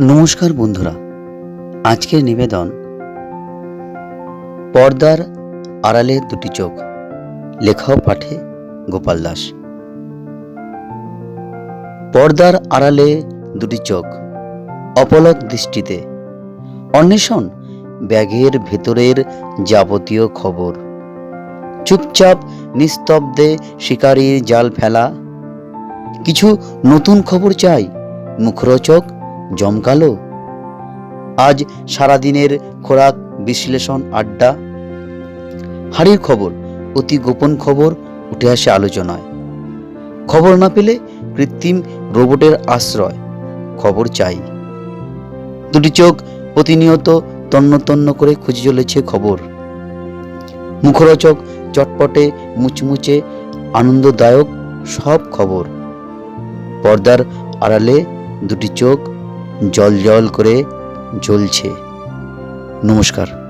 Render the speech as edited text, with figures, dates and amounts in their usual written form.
নমস্কার বন্ধুরা, আজকের নিবেদন পর্দার আড়ালে দুটি চোখ। লেখা ও পাঠে গোপাল দাস। পর্দার আড়ালে দুটি চোখ, অপলক দৃষ্টিতে অন্বেষণ ব্যাগের ভেতরের যাবতীয় খবর। চুপচাপ নিস্তব্ধে শিকারীর জাল ফেলা। কিছু নতুন খবর চাই, মুখরোচক, জমকালো। আজ সারাদিনের খোরাক বিশ্লেষণ, আড্ডা। হাড়ির খবর, অতি গোপন খবর উঠে আসে আলোচনায়। খবর না পেলে কৃত্রিম রোবটের আশ্রয়। খবর চাই। দুটি চোখ প্রতিনিয়ত তন্ন তন্ন করে খুঁজে চলেছে খবর। মুখরোচক, চটপটে, মুচমুচে, আনন্দদায়ক সব খবর। পর্দার আড়ালে দুটি চোখ জল জল করে জ্বলছে। নমস্কার।